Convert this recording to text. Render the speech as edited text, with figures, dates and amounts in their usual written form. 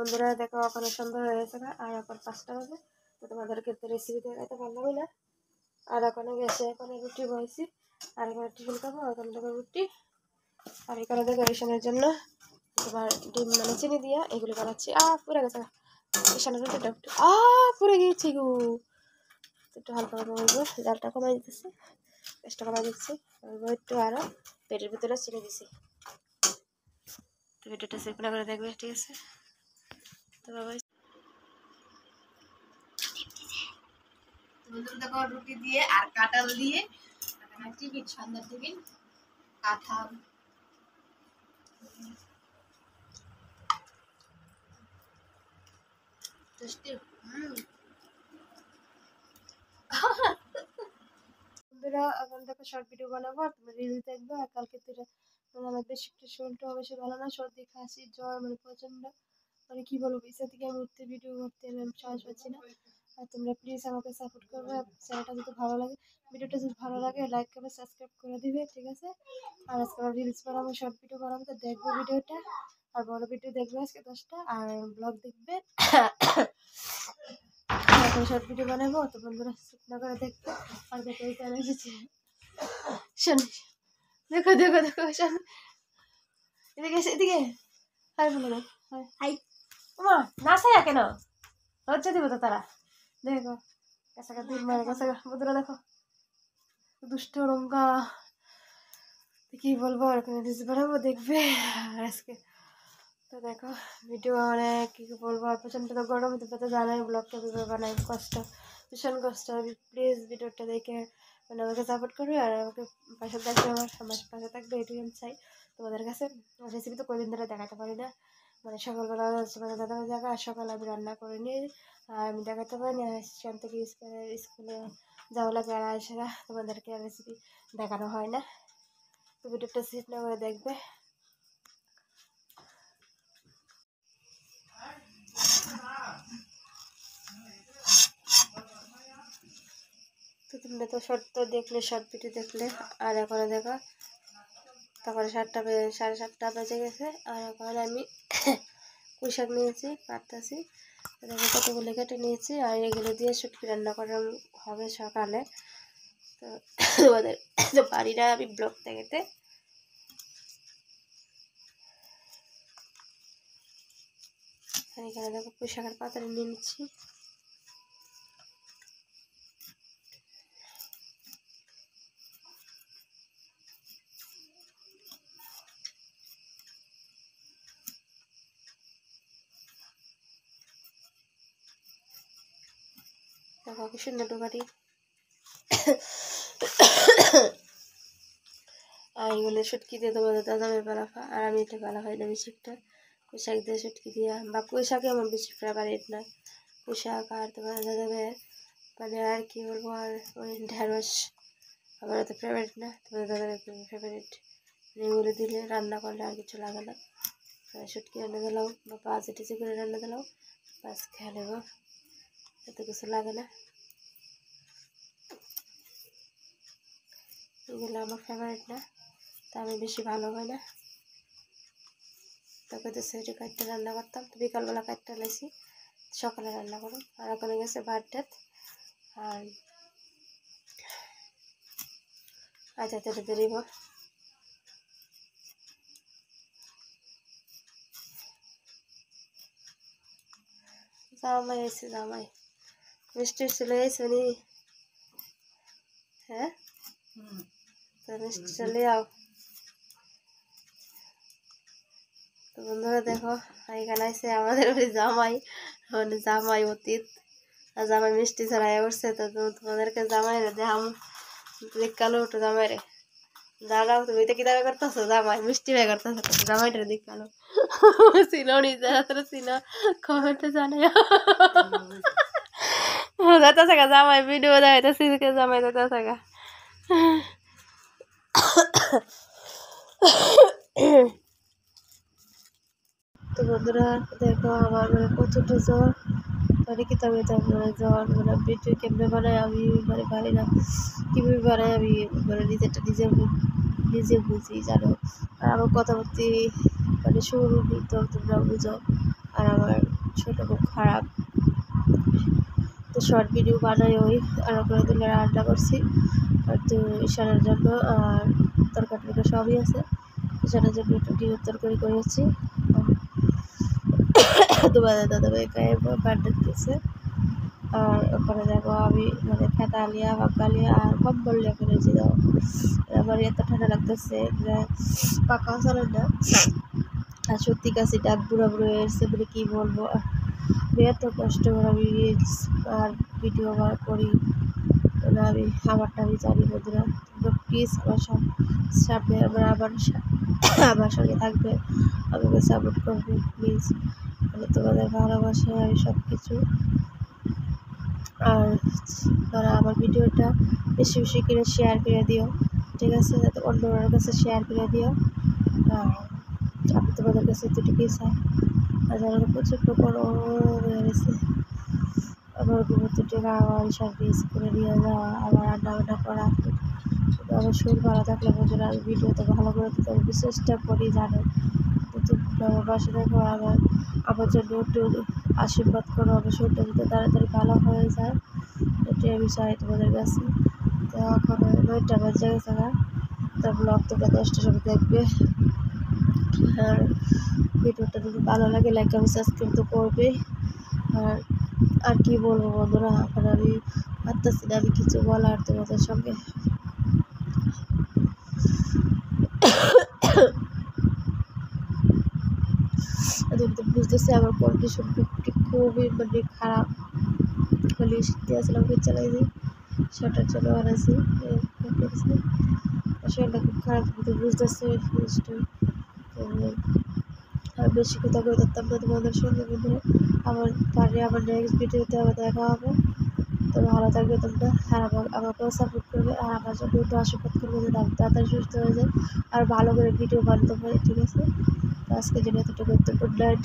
বন্ধুরা দেখো এখন সন্ধ্যা হয়ে গেছে আর এখন 5টা বাজে। তো তোমাদেরকে তো রেসিপি দেখাতে পারলাম না। আর এখানে গেছে এখানে রুটি বয়েছি আর এখানে টিফিন খাবো। ওখানে দেখো রুটি আর এখানে ডেকোরেশনের জন্য তোমার ডিম মানে চিনি দিয়া এগুলো বানাচ্ছি। পুড়ে গেছে এখানে রুটিটা পুড়ে গিয়েছি গো। একটু হালকা করে বলবো, জালটা কমাই দিতেছি, গ্যাসটা কমাই দিচ্ছি, একটু আরো পেটের ভিতরে চিনি দিছি। তো ভিডিওটা সিম্পল করে দেখবে, ঠিক আছে? তো বাবা দেখো রুটি দিয়ে আর কাঁঠাল দিয়ে টিফিন, সন্ধ্যার টিফিন কাঁঠাল বন্ধুরা। এখন দেখো শর্ট ভিডিও বানাবো, তুমি রিলস দেখবে। আর কালকে তো আমার বেশি একটু শরীরটাও বেশি ভালো না, সর্দি কাশি জ্বর মানে প্রচন্ড, মানে কি বলবো, ইচ্ছা থেকে আমি উঠতে ভিডিও করতে আমি সাহস পাচ্ছি না। আর তোমরা প্লিজ আমাকে সাপোর্ট করবে। চ্যানেলটা যদি ভালো লাগে, ভিডিওটা যদি ভালো লাগে লাইক করবে, সাবস্ক্রাইব করে দিবে, ঠিক আছে? আর আজকে আমার রিলস বানাবো, শর্ট ভিডিও বানাবো, তো দেখবে ভিডিওটা। আর বড় ভিডিও দেখবে আজকে 10টা, আর ব্লগ দেখবে। এখন শর্ট ভিডিও বানাবো, তো বন্ধুরা শুকনো করে দেখবে। আর দেখো এই চ্যানেল এসেছে, শোন দেখো দেখো দেখো, শোন এদিকে এসে, এদিকে হাই বলে দাও, হাই। ওমা নাচাইয়া কেন, লজ্জা দিব তো তারা। দেখো কাছাকা দিন মারে কাছাকা, বন্ধুরা দেখো দুষ্ট রঙ্গা, কি বলবো। আর কোনো রিলস বানাবো, দেখবে আজকে। তো দেখো ভিডিও অনেক কি বলবো, আর প্রচন্ড তো গরম, তো তো জানাই ব্লগটা ভিডিও বানাই কষ্ট, ভীষণ কষ্ট। প্লিজ ভিডিওটা দেখে মানে আমাকে সাপোর্ট করবে আর আমাকে পাশে থাকবে, আমার পাশে থাকবে, এটুকু আমি চাই তোমাদের কাছে। রেসিপি তো কদিন ধরে দেখাতে পারি না, মানে সকালবেলা মানে দাদা জায়গা, আর সকালে আমি রান্না করে নিয়ে আমি দেখাতে পারি না। সেখান থেকে স্কুলে যাওয়া লাগে আর সেটা তোমাদেরকে রেসিপি দেখানো হয় না। তো ভিডিওটা সিট না করে দেখবে। তো তোমরা তো শর্ট তো দেখলে, শর্ট ভিডিও দেখলে। আর এখন দেখো তখন 7টা বেজে 7:30টা বেজে গেছে। আর এখন আমি পুঁই শাক নিয়েছি, কাটতেছি। দেখো কতগুলো কেটে নিয়েছি, আর এগুলো দিয়ে শুটকি রান্না করা হবে সকালে। তো তোমাদের তো পারি না আমি ব্লগ দেখাতে। এখানে দেখো পুঁই শাকের পাতাটা নিয়ে নিচ্ছি। দেখো কি সুন্দর ডোকাটি। আর এগুলো শুটকি দিয়ে তোমাদের দাদামের বেলা খা, আর আমি এটা বেলা হয় না বেশি একটা। পুঁই শাক দিয়ে শুটকি দিয়ে, বা পুঁই শাকে আমার বেশি ফেভারিট না। পুঁই শাক আর তোমার দাদামের মানে আর কি বলবো, আর ওই ঢেঁড়স আমার অত ফেভারিট না, তোমাদের দাদামের ফেভারিট। এগুলো দিলে রান্না করলে আর কিছু লাগে না। শুটকি রান্না দিলাম বা পাঁচে টিচে করে রান্না দিলাম, পাঁচ খেয়ে নেবো, এত কিছু লাগে না। এগুলো আমার ফেভারিট না, তা আমি বেশি ভালো হয় না। তোকে তো সেটি কাটতে রান্না করতাম, তো বিকালবেলা কাটতে লাইছি, সকালে রান্না করো। আর ওখানে গেছে ভাত টাত, আর আচ্ছা তেটে দেরিব। জামাই এসে, জামাই মিষ্টি চলে এসে নি। হ্যাঁ তো মিষ্টি চলে যাও। তো বন্ধুরা দেখো এখানে আছে আমাদের ওই জামাই, মানে জামাই অতীত, আর জামাই মিষ্টি ছড়াই উঠছে। তো তোমাদেরকে জামাই রে দেখাম, দেখালো ওটা জামাই রে। দাঁড়াও, তুমি তো কিভাবে করতেছো, জামাই মিষ্টি ভাই করতেছো, জামাইটা দেখালো। চিনো নিজের চিনো, কমেন্টে জানাই। যাতে থাকা জামাই ভিডিও দেখাইতেছি, জামাই যাতে থাকা। তো বন্ধুরা দেখো আমার মানে প্রচণ্ড জ্বর, মানে কি তবে মানে জ্বর মানে ভিডিও কেমনে বানাই আমি মানে পারি না, কীভাবে বানাই আমি মানে নিজেরটা নিজে বুঝি জানো। আর আমার কথাবার্তি মানে শুরু তো তোমরা বুঝো। আর আমার ছোট খুব খারাপ, তো শর্ট ভিডিও বানাই ওই। আর করে দিলে রান্না করছি আর তো ঈশানের জন্য, আর তরকারি সবই আছে। ঈশানের জন্য একটু ডিমের তরকারি করেছি। তোমাদের দাদাভাই গায়ে বার্থডে দিয়েছে। আর ওখানে দেখো আমি মানে ফেতালিয়া বাগালিয়া আর কম্বল লিয়া ফেলেছি। দাও আমার এত ঠান্ডা লাগতেছে, পাকা চলে না। আর সত্যি কাছে ডাক বুড়া বুড়ো এসছে বলে কী বলবো। আমি এত কষ্ট করে আমি রিলস আর ভিডিও করি, আমি আমারটা আমি জানি। বন্ধুরা তোমরা প্লিজ আমার সামনে আমার সঙ্গে থাকবে, আমাকে সাপোর্ট করবে প্লিজ। মানে তোমাদের ভালোবাসায় আমি সব কিছু। আর তোমরা আমার ভিডিওটা বেশি বেশি করে শেয়ার করে দিও, ঠিক আছে, যাতে অন্যদের কাছে শেয়ার করে দিও। আর আমি তোমাদের কাছে এতটুকুই চাই। আর যারা প্রচণ্ড গরম হয়ে গেছে, আমার ঘুমোতে টেকা আবার সব মিস করে নিয়ে যাওয়া, আবার রান্না করা। আমার শরীর ভালো থাকলে বন্ধুরা আমি ভিডিওতে ভালো করে দিতে আমি চেষ্টা করি, জানো। কিন্তু আমার পাশে দেখো, আমার জন্য একটু আশীর্বাদ করো, আমার শরীরটা যাতে তাড়াতাড়ি ভালো হয়ে যায়, এটাই আমি চাই তোমাদের কাছে। তো এখন 9টা বাজে গেছে না, তো ব্লগ তোমরা 10টার সময় দেখবে। আর ভিডিওটা যদি ভালো লাগে লাইক আমি সাবস্ক্রাইব তো করবে। আর কি বলবো বন্ধুরা, এখন আমি পারতেছি না আমি কিছু বলার তোমাদের সঙ্গে। আমি তো বুঝতেছি আমার কন্ডিশন খুবই মানে খারাপ। খালি শীতে আসলাম চালাইছি, সেটার জন্য বানাইছি। শরীরটা খুব খারাপ, কিন্তু বুঝতেছি জিনিসটা। আর বেশি কথা বলে থাকতাম না তোমাদের সঙ্গে বন্ধুরা। আমার নেক্সট ভিডিওতে আবার দেখা হবে। তো ভালো থাকবে তোমরা, আর আমাকেও সাপোর্ট করবে, আর আমার জন্য একটু আশীর্বাদ করবে যাতে আমি তাড়াতাড়ি সুস্থ হয়ে যায় আর ভালো করে ভিডিও বানাতে পারি, ঠিক আছে। তো আজকে জন্য এতটুকু, গুড নাইট।